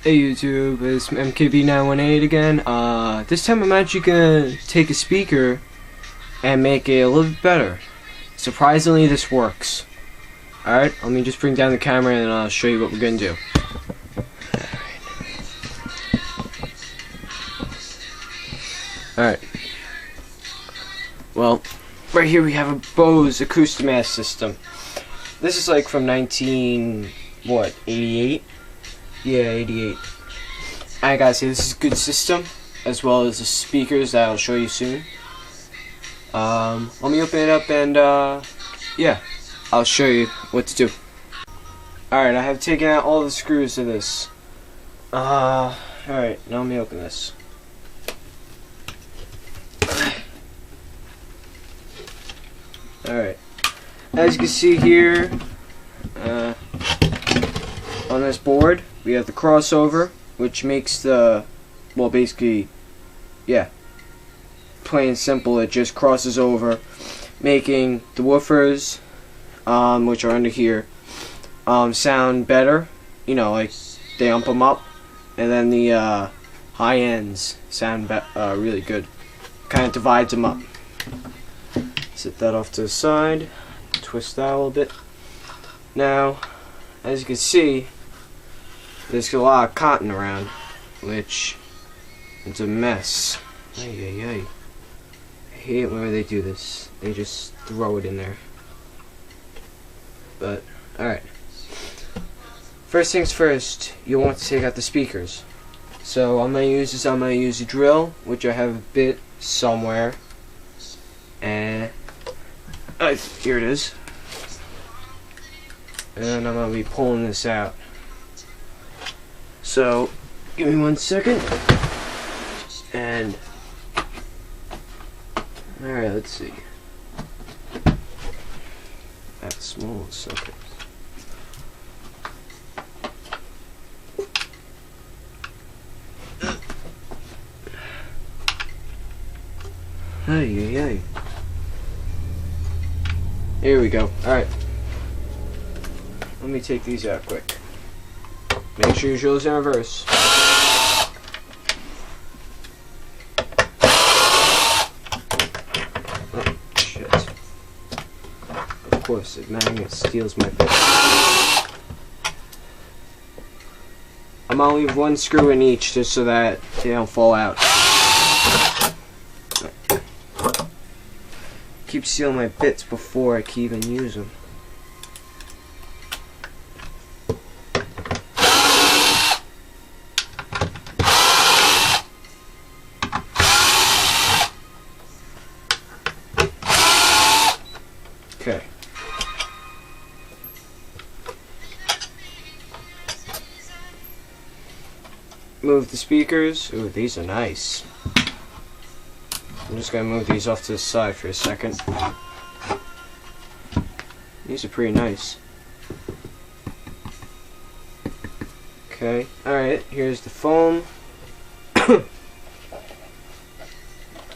Hey YouTube, it's MKB918 again. This time I'm actually gonna take a speaker and make it a little bit better. Surprisingly, this works. Alright, let me just bring down the camera and I'll show you what we're gonna do. Alright. Well, right here we have a Bose Acustamass system. This is like from 88? Yeah, 88. I gotta say, this is a good system, as well as the speakers that I'll show you soon. Let me open it up and, yeah, I'll show you what to do. Alright, I have taken out all the screws to this. Alright, now let me open this. Alright, as you can see here, on this board, we have the crossover, which makes the, well, basically, yeah, plain and simple, it just crosses over, making the woofers, which are under here, sound better, you know, like, they ump them up, and then the, high ends sound really good, kind of divides them up. Set that off to the side, twist that a little bit. Now, as you can see, there's a lot of cotton around, which it's a mess. Ay, ay, ay. I hate it when they do this. They just throw it in there. But, alright. First things first, you'll want to take out the speakers. So I'm going to use a drill, which I have a bit somewhere. And, here it is. And I'm going to be pulling this out. So, give me 1 second. And, alright, let's see. That's small, okay. Ay, ay, ay. Here we go. Alright. Let me take these out quick. Make sure you show those in reverse. Oh, shit. Of course, the magnet steals my bit. I'm gonna leave 1 screw in each just so that they don't fall out. Keep stealing my bits before I can even use them. Okay. Move the speakers. Ooh, these are nice. I'm just gonna move these off to the side for a second. These are pretty nice. Okay, alright, here's the foam.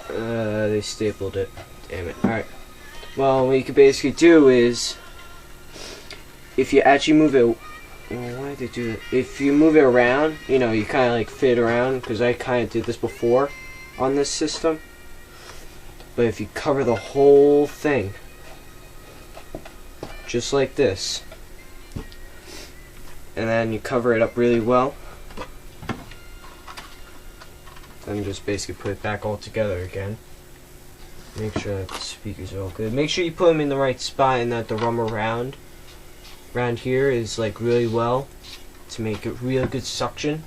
They stapled it. Damn it. Alright. Well, what you could basically do is, if you actually move it, why did they do that? If you move it around, you know, you kind of like fit around, because I kind of did this before on this system. But if you cover the whole thing, just like this, and then you cover it up really well, then just basically put it back all together again. Make sure that the speakers are all good. Make sure you put them in the right spot and that the rubber around here is like really well to make it real good suction,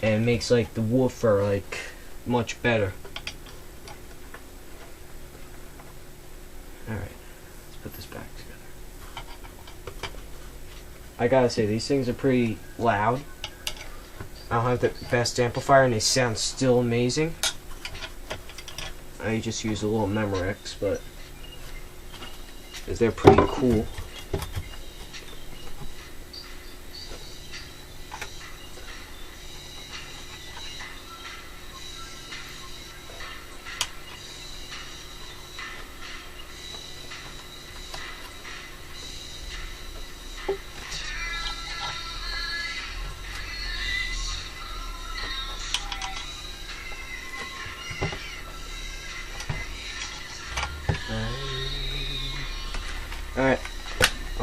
and makes like the woofer like much better. Alright, let's put this back together. I gotta say, these things are pretty loud. I don't have the best amplifier and they sound still amazing. I just use a little Memorex, but they're pretty cool.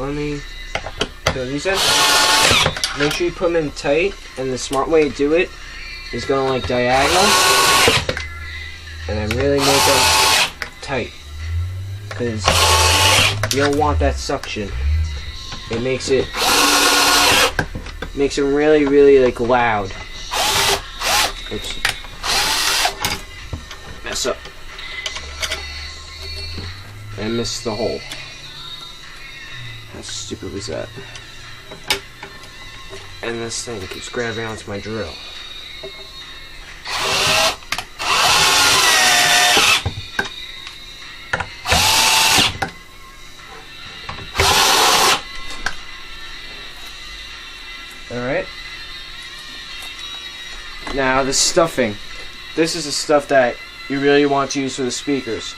let me throw these in. Make sure you put them in tight, and the smart way to do it is going like diagonal, and then really make them tight, because you don't want that suction. It makes it really, really like loud. Oops. Mess up. I missed the hole. How stupid was that? And this thing keeps grabbing onto my drill. Alright. Now the stuffing. This is the stuff that you really want to use for the speakers.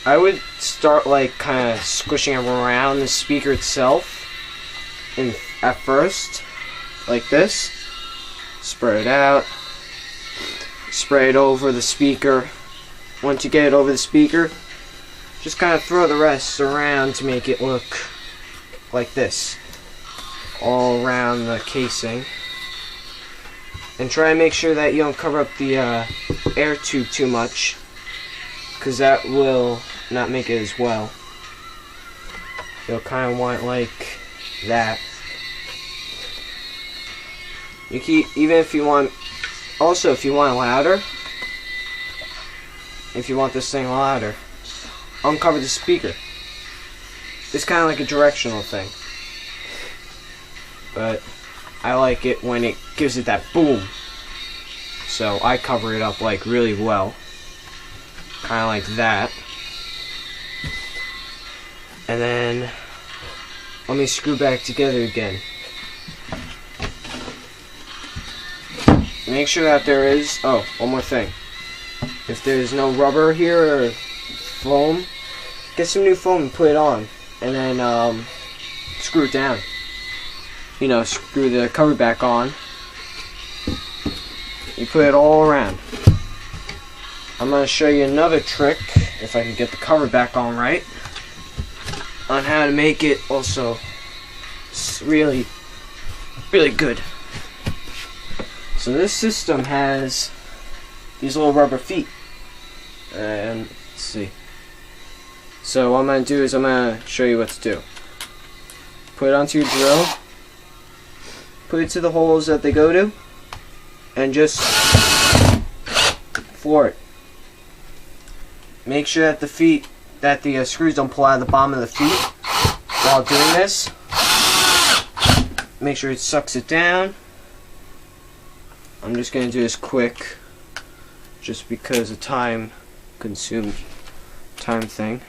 I would start like kind of squishing around the speaker itself at first, like this. Spread it out. Spray it over the speaker. Once you get it over the speaker, just kind of throw the rest around to make it look like this, all around the casing. And try and make sure that you don't cover up the air tube too much, because that will not make it as well. You'll kind of want it like that. You keep, even if you want, also if you want it louder, if you want this thing louder, uncover the speaker. It's kind of like a directional thing, but I like it when it gives it that boom. So I cover it up like really well, kind of like that. And then let me screw back together again. Make sure that there is, oh, one more thing. If there's no rubber here or foam, get some new foam and put it on. And then screw it down. You know, screw the cover back on. You put it all around. I'm going to show you another trick, if I can get the cover back on right, on how to make it also really, really good. So this system has these little rubber feet, and let's see. So what I'm going to do is I'm going to show you what to do. Put it onto your drill, put it to the holes that they go to, and just floor it. Make sure that the screws don't pull out of the bottom of the feet while doing this. Make sure it sucks it down. I'm just going to do this quick, just because of time thing.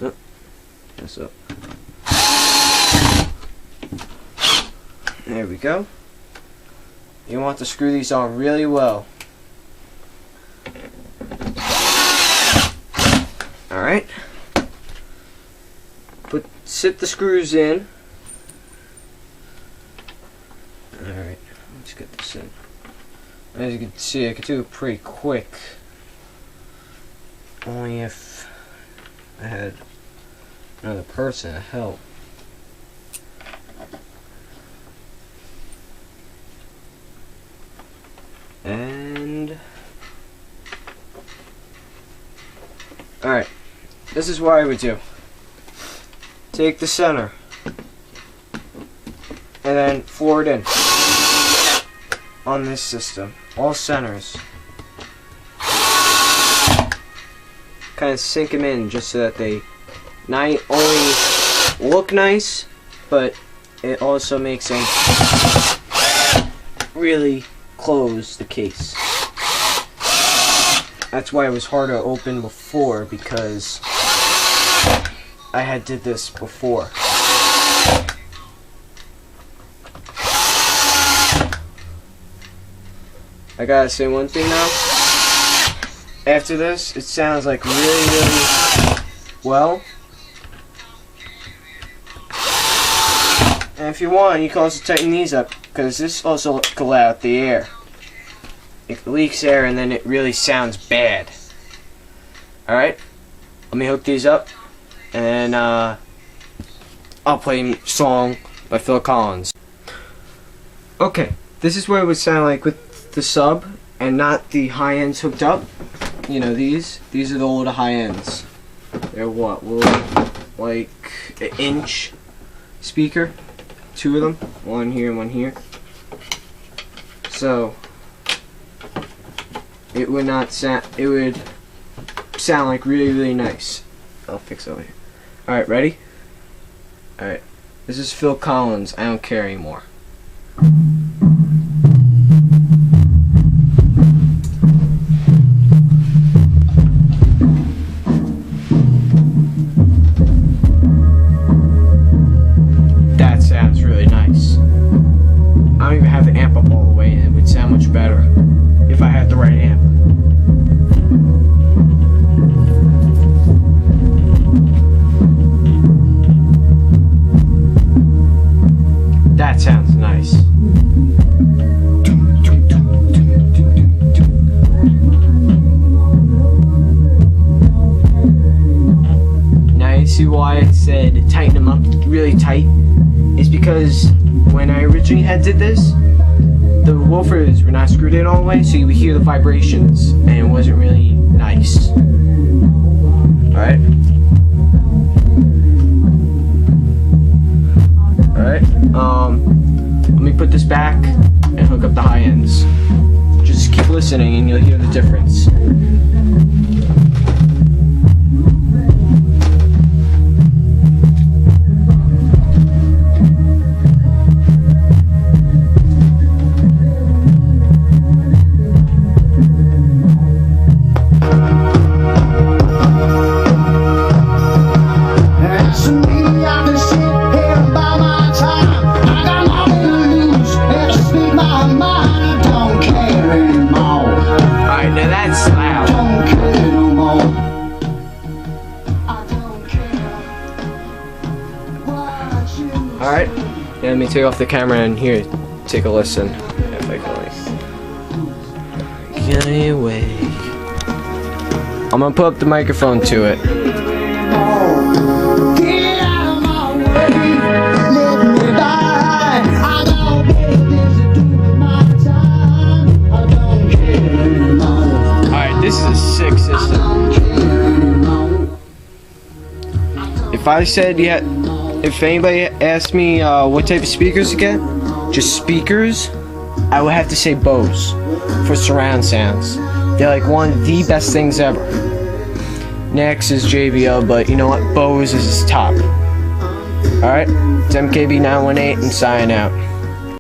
Oh, mess up. There we go. You want to screw these on really well. Alright. Sit the screws in. Alright, let's get this in. As you can see, I can do it pretty quick. Only if I had another person to help. And alright, this is what I would do. Take the center and then floor it in on this system. All centers. Kind of sink them in just so that they not only look nice, but it also makes them really close the case. That's why it was hard to open before, because I had did this before. I gotta say one thing now. After this, it sounds like really well. And if you want, you can also tighten these up, because this also can let out the air. It leaks air and then it really sounds bad. Alright, let me hook these up and I'll play a song by Phil Collins. Okay, this is what it would sound like with the sub and not the high ends hooked up. You know, these are the older high ends. They're what, like an inch speaker, two of them, one here and one here. So it would not sound, it would sound like really nice. I'll fix it over here. Alright, ready? Alright, this is Phil Collins, I Don't Care Anymore. That sounds really nice. I don't even have the amp up all the way, and it would sound much better if I had the right amp. That sounds nice. Now you see why I said tighten them up really tight? Is because when I originally did this, the woofers were not screwed in all the way, so you would hear the vibrations, and it wasn't really nice. Alright? Alright, let me put this back and hook up the high ends. Just keep listening and you'll hear the difference. Alright, let me take off the camera and here, take a listen. If I can get away. I'm gonna put up the microphone to it. Alright, this is a sick system. If I said if anybody asked me what type of speakers to get, just speakers, I would have to say Bose for surround sounds. They're like one of the best things ever. Next is JBL, but you know what? Bose is his top. Alright, it's MKB918 and sign out.